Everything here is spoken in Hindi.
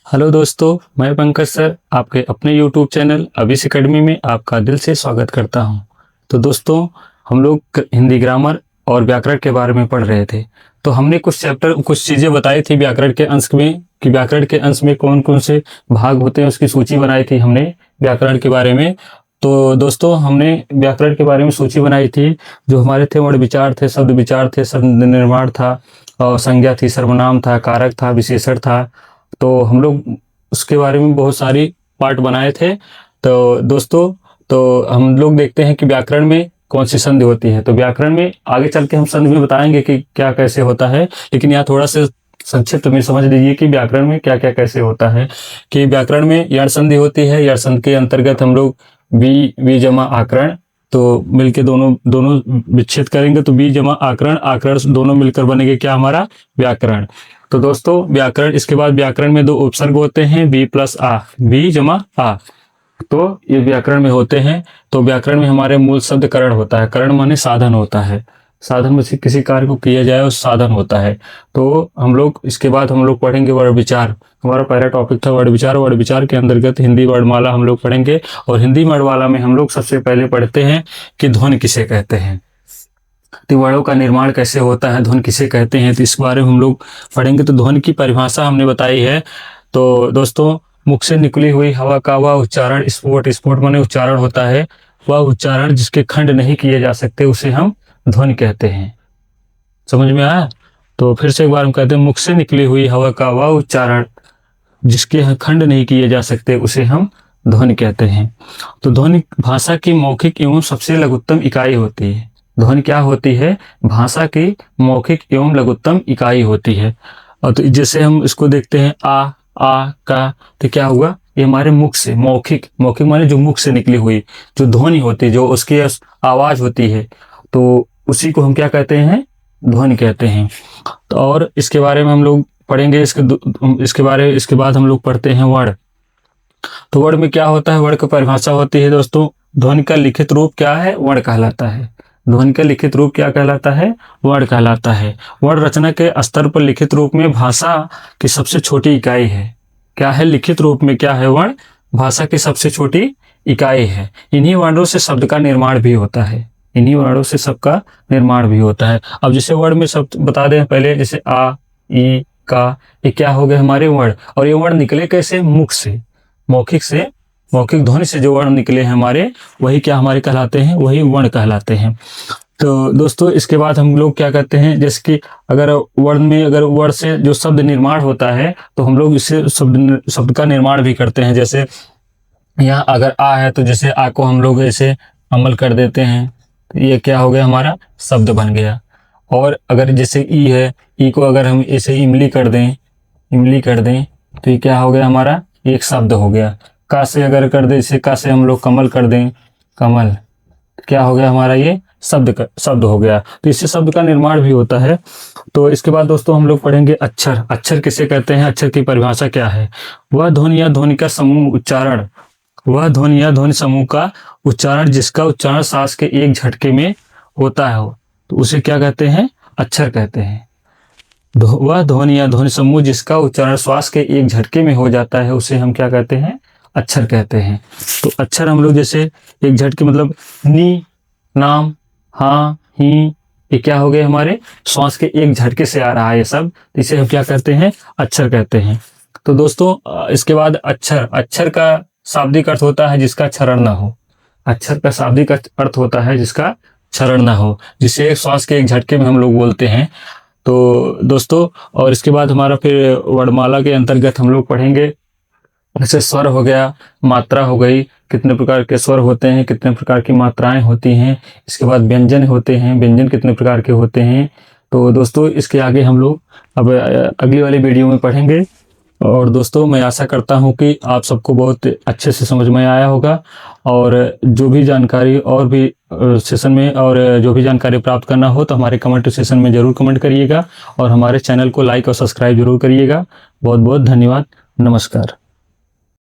हेलो दोस्तों, मैं पंकज सर आपके अपने यूट्यूब चैनल अभिस एकेडमी में आपका दिल से स्वागत करता हूं। तो दोस्तों, हम लोग हिंदी ग्रामर और व्याकरण के बारे में पढ़ रहे थे। तो हमने कुछ चीज़ें बताई थी व्याकरण के अंश में कि व्याकरण के अंश में कौन कौन से भाग होते हैं, उसकी सूची बनाई थी हमने व्याकरण के बारे में। तो दोस्तों, हमने व्याकरण के बारे में सूची बनाई थी। जो हमारे थे वर्ण विचार थे, शब्द विचार थे, शब्द निर्माण था, और संज्ञा थी, सर्वनाम था, कारक था, विशेषण था। तो हम लोग उसके बारे में बहुत सारी पार्ट बनाए थे। तो दोस्तों, तो हम लोग देखते हैं कि व्याकरण में कौन सी संधि होती है। तो व्याकरण में आगे चल के हम संधि में बताएंगे कि क्या कैसे होता है, लेकिन यहाँ थोड़ा सा संक्षिप्त में समझ लीजिए कि व्याकरण में क्या क्या कैसे होता है। कि व्याकरण में यण संधि होती है। यण संधि के अंतर्गत हम लोग वी जमा आकरण, तो मिलके दोनों दोनों विच्छेद करेंगे तो बी जमा आकरण, आकरण दोनों मिलकर बनेंगे क्या, हमारा व्याकरण। तो दोस्तों, व्याकरण, इसके बाद व्याकरण में दो उपसर्ग होते हैं, बी प्लस आ, बी जमा आ। तो ये व्याकरण में होते हैं। तो व्याकरण में हमारे मूल शब्द करण होता है। करण माने साधन होता है। साधन में से किसी कार्य को किया जाए वो साधन होता है। तो हम लोग इसके बाद हम लोग पढ़ेंगे वर्ण विचार। हमारा पहला टॉपिक था वर्ण विचार। वर्ण विचार के अंतर्गत हिंदी वर्णमाला हम लोग पढ़ेंगे। और हिंदी वर्णमाला में हम लोग सबसे पहले पढ़ते हैं कि ध्वनि किसे कहते हैं, वर्णों का निर्माण कैसे होता है, ध्वनि किसे कहते हैं, तो इस बारे में हम लोग पढ़ेंगे। तो ध्वनि की परिभाषा हमने बताई है। तो दोस्तों, मुख से निकली हुई हवा का वह उच्चारण, स्फोट, स्फोट माने उच्चारण होता है, वह उच्चारण जिसके खंड नहीं किए जा सकते उसे हम ध्वनि कहते हैं। समझ में आया? तो फिर से एक बार हम कहते हैं, मुख से निकली हुई हवा का वह उच्चारण जिसके खंड नहीं किए जा सकते उसे हम ध्वनि कहते हैं। तो ध्वनि भाषा की मौखिक एवं सबसे लघुत्तम इकाई होती है। ध्वनि क्या होती है? भाषा की मौखिक एवं लघुत्तम इकाई होती है। और तो जैसे हम इसको देखते हैं, आ का, तो क्या हुआ, ये हमारे मुख से, मौखिक, मौखिक माने जो मुख से निकली हुई जो ध्वनि होती है, जो उसकी आवाज होती है, तो उसी को हम क्या कहते हैं? ध्वनि कहते हैं। तो और इसके बारे में हम लोग पढ़ेंगे। इसके बाद हम लोग पढ़ते हैं वर्ण। तो वर्ण में क्या होता है? वर्ण की परिभाषा होती है दोस्तों, ध्वनि का लिखित रूप क्या है? वर्ण कहलाता है। ध्वनि का लिखित रूप क्या कहलाता है? वर्ण कहलाता है। वर्ण रचना के स्तर पर लिखित रूप में भाषा की सबसे छोटी इकाई है। क्या है? लिखित रूप में क्या है? वर्ण भाषा की सबसे छोटी इकाई है। इन्हीं वर्णों से शब्द का निर्माण भी होता है। इन्हीं वर्णों से सबका निर्माण भी होता है। अब जैसे वर्ण में शब्द बता दें पहले, जैसे आ, ई, का, ये क्या हो गए हमारे वर्ण। और ये वर्ण निकले कैसे? मुख से, मौखिक से, मौखिक ध्वनि से जो वर्ण निकले हैं हमारे, वही क्या हमारे कहलाते हैं? वही वर्ण कहलाते हैं। तो दोस्तों, इसके बाद हम लोग क्या कहते हैं, जैसे कि अगर वर्ण में, अगर वर्ण से जो शब्द निर्माण होता है तो हम लोग इससे शब्द का निर्माण भी करते हैं। जैसे यहाँ अगर आ है तो जैसे आ को हम लोग ऐसे अमल कर देते हैं, तो ये क्या हो गया, हमारा शब्द बन गया। और अगर जैसे ई है, ई को अगर हम ऐसे इमली कर दें, इमली कर दें, तो ये क्या हो गया, हमारा एक शब्द हो गया। का से अगर कर दें, इसे का से हम लोग कमल कर दें, कमल, क्या हो गया हमारा, ये शब्द हो गया। तो इससे शब्द का निर्माण भी होता है। तो इसके बाद दोस्तों हम लोग पढ़ेंगे अक्षर। अक्षर किसे कहते हैं? अक्षर की परिभाषा क्या है? वह ध्वनि या ध्वनि का समूह उच्चारण, वह ध्वनि या ध्वनि समूह का उच्चारण जिसका उच्चारण सांस के एक झटके में होता है, तो उसे क्या कहते हैं? अक्षर कहते हैं। वह ध्वनि या ध्वनि समूह जिसका उच्चारण श्वास के एक झटके में हो जाता है उसे हम क्या कहते हैं? अक्षर कहते हैं। तो अक्षर हम लोग जैसे एक झटके, मतलब नी, नाम, हाँ, ही, ये क्या हो गए हमारे? श्वास के एक झटके से आ रहा है ये सब, इसे हम क्या कहते हैं? अक्षर कहते हैं। तो दोस्तों, इसके बाद अक्षर, अक्षर का शाब्दिक अर्थ होता है जिसका क्षरण ना हो। अक्षर का शाब्दिक अर्थ होता है जिसका क्षरण ना हो, जिसे श्वास के एक झटके में हम लोग बोलते हैं। तो दोस्तों, और इसके बाद हमारा फिर वर्णमाला के अंतर्गत हम लोग पढ़ेंगे, जैसे स्वर हो गया, मात्रा हो गई, कितने प्रकार के स्वर होते हैं, कितने प्रकार की मात्राएं होती हैं। इसके बाद व्यंजन होते हैं, व्यंजन कितने प्रकार के होते हैं। तो दोस्तों, इसके आगे हम लोग अब अगली वाली वीडियो में पढ़ेंगे। और दोस्तों, मैं आशा करता हूं कि आप सबको बहुत अच्छे से समझ में आया होगा। और जो भी जानकारी और भी सेशन में, और जो भी जानकारी प्राप्त करना हो तो हमारे कमेंट सेशन में ज़रूर कमेंट करिएगा। और हमारे चैनल को लाइक और सब्सक्राइब जरूर करिएगा। बहुत बहुत धन्यवाद। नमस्कार।